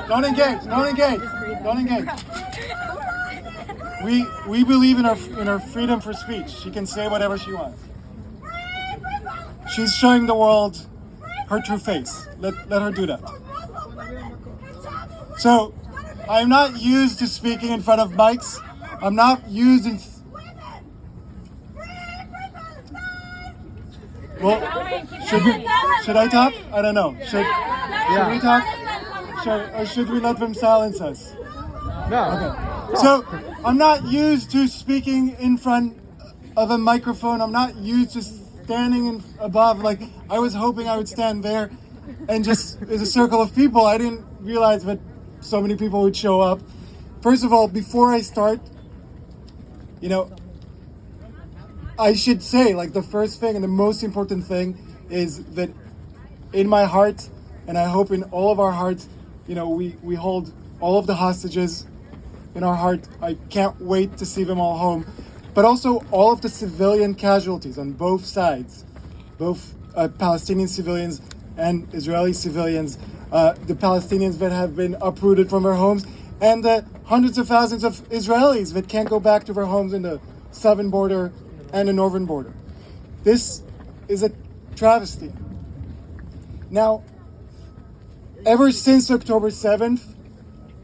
Don't engage. Don't engage. Don't engage. We believe in our freedom for speech. She can say whatever she wants. She's showing the world her true face. Let her do that. So, I'm not used to speaking in front of mics. I'm not used in... Well, should I talk? I don't know. Should we talk? Or should we let them silence us? No. Okay. So, I'm not used to speaking in front of a microphone. I'm not used to standing above. Like, I was hoping I would stand there and just, as a circle of people. I didn't realize that so many people would show up. First of all, before I start, I should say, like, the first thing and the most important thing is that in my heart, and I hope in all of our hearts, we hold all of the hostages in our heart. I can't wait to see them all home. But also all of the civilian casualties on both sides, both Palestinian civilians and Israeli civilians, the Palestinians that have been uprooted from their homes, and the hundreds of thousands of Israelis that can't go back to their homes in the southern border and the northern border. This is a travesty. Now, ever since October 7th,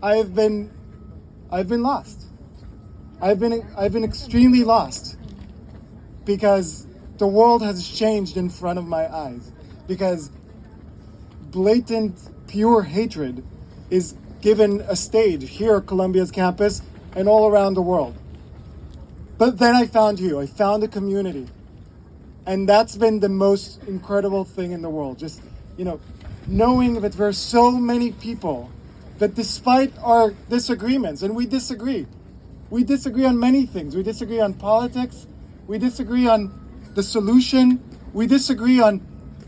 I've been lost. I've been extremely lost because the world has changed in front of my eyes, because blatant, pure hatred is given a stage here at Columbia's campus and all around the world. But then I found you. I found a community. And that's been the most incredible thing in the world. Just, knowing that there are so many people that despite our disagreements, and we disagree on many things. We disagree on politics. We disagree on the solution. We disagree on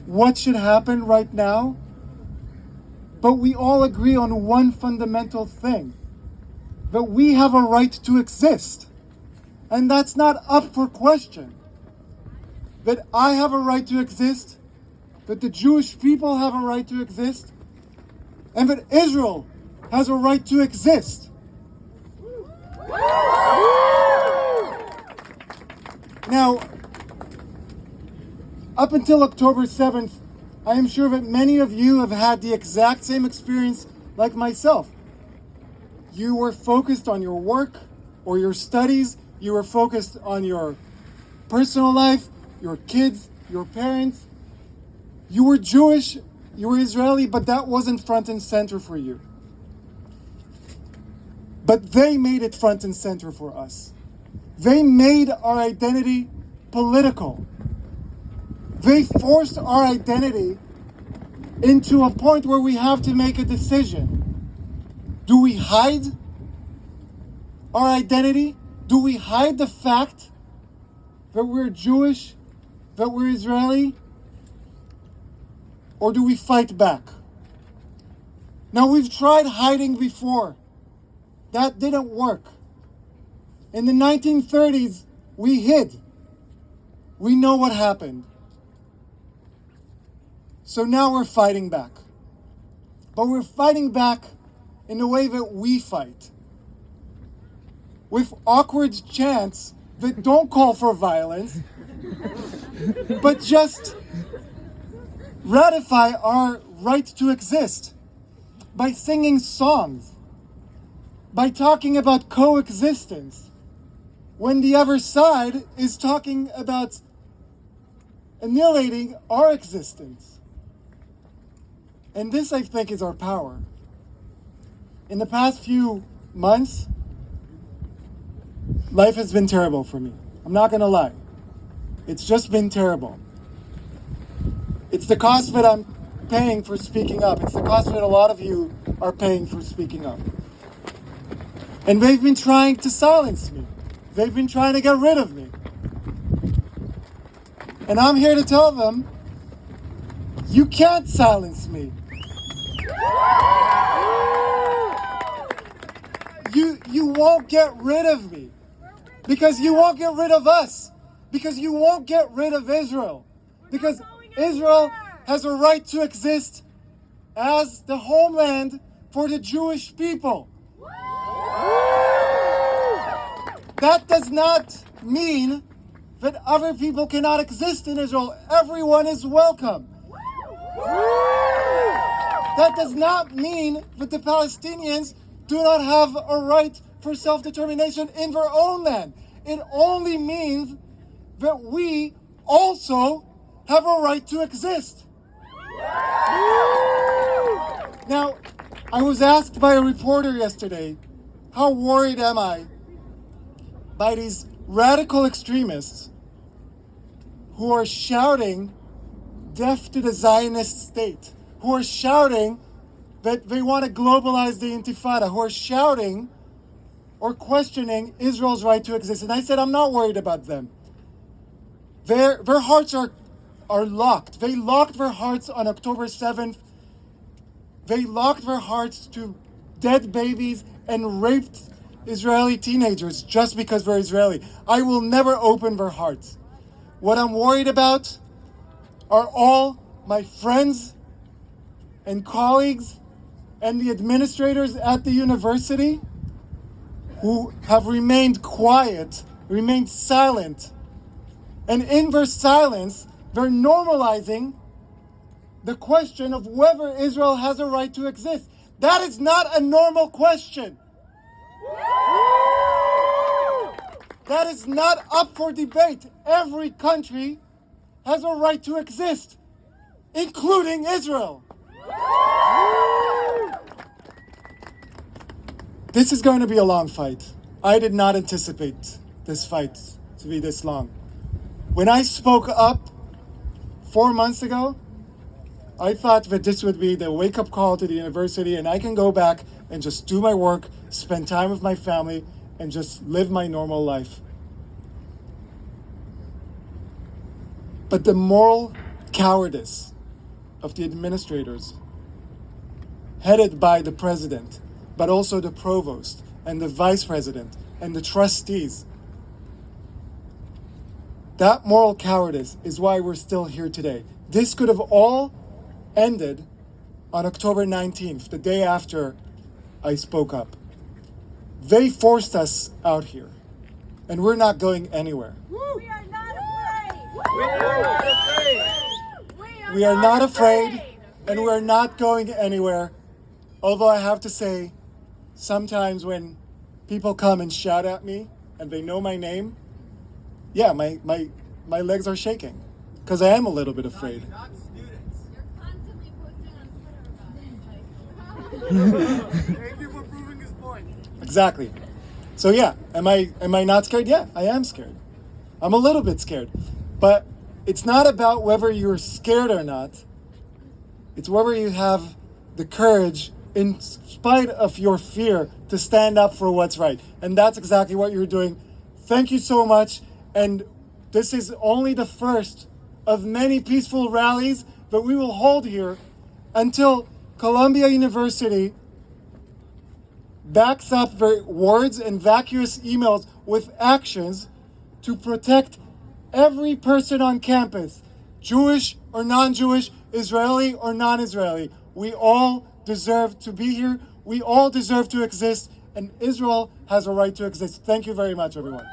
what should happen right now. But we all agree on one fundamental thing, that we have a right to exist. And that's not up for question. That I have a right to exist, that the Jewish people have a right to exist, and that Israel has a right to exist. Now, up until October 7th, I am sure that many of you have had the exact same experience like myself. You were focused on your work or your studies. You were focused on your personal life, your kids, your parents. You were Jewish, you were Israeli, but that wasn't front and center for you. But they made it front and center for us. They made our identity political. They forced our identity into a point where we have to make a decision. Do we hide our identity? Do we hide the fact that we're Jewish, that we're Israeli? Or do we fight back? Now, we've tried hiding before. That didn't work. In the 1930s, we hid. We know what happened. So now we're fighting back. But we're fighting back in the way that we fight. With awkward chants that don't call for violence, but just ratify our right to exist by singing songs, by talking about coexistence, when the other side is talking about annihilating our existence. And this, I think, is our power. In the past few months, life has been terrible for me. I'm not going to lie. It's just been terrible. It's the cost that I'm paying for speaking up. It's the cost that a lot of you are paying for speaking up. And they've been trying to silence me. They've been trying to get rid of me. And I'm here to tell them, you can't silence me. You won't get rid of me. Because you won't get rid of us. because you won't get rid of Israel. Because Israel has a right to exist as the homeland for the Jewish people. That does not mean that other people cannot exist in Israel. Everyone is welcome. That does not mean that the Palestinians do not have a right for self-determination in their own land. It only means that we also have a right to exist. Now, I was asked by a reporter yesterday, how worried am I by these radical extremists who are shouting death to the Zionist state, who are shouting that they want to globalize the Intifada, who are shouting or questioning Israel's right to exist. And I said, I'm not worried about them. Their hearts are locked. They locked their hearts on October 7th. They locked their hearts to dead babies and raped Israeli teenagers just because they're Israeli. I will never open their hearts. What I'm worried about are all my friends and colleagues and the administrators at the university who have remained quiet, remained silent. And in their silence, they're normalizing the question of whether Israel has a right to exist. That is not a normal question. That is not up for debate. Every country has a right to exist, including Israel. This is going to be a long fight. I did not anticipate this fight to be this long. When I spoke up 4 months ago, I thought that this would be the wake-up call to the university and I can go back and just do my work, spend time with my family, and just live my normal life. But the moral cowardice of the administrators, headed by the president, but also the provost and the vice president and the trustees, that moral cowardice is why we're still here today. This could have all ended on October 19th, the day after I spoke up. They forced us out here, and we're not going anywhere. We are not afraid. We are not afraid, and we're not going anywhere. Although I have to say, sometimes when people come and shout at me and they know my name, yeah, my legs are shaking because I am a little bit afraid. Not students. You're constantly posting on Twitter about it. Thank you for proving his point. Exactly. So yeah, am I not scared? Yeah, I am scared. I'm a little bit scared. But it's not about whether you're scared or not. It's whether you have the courage, in spite of your fear, to stand up for what's right. And that's exactly what you're doing. Thank you so much. And this is only the first of many peaceful rallies that we will hold here until Columbia University backs up their words and vacuous emails with actions to protect every person on campus, Jewish or non-Jewish, Israeli or non-Israeli. We all deserve to be here. We all deserve to exist, and Israel has a right to exist. Thank you very much, everyone.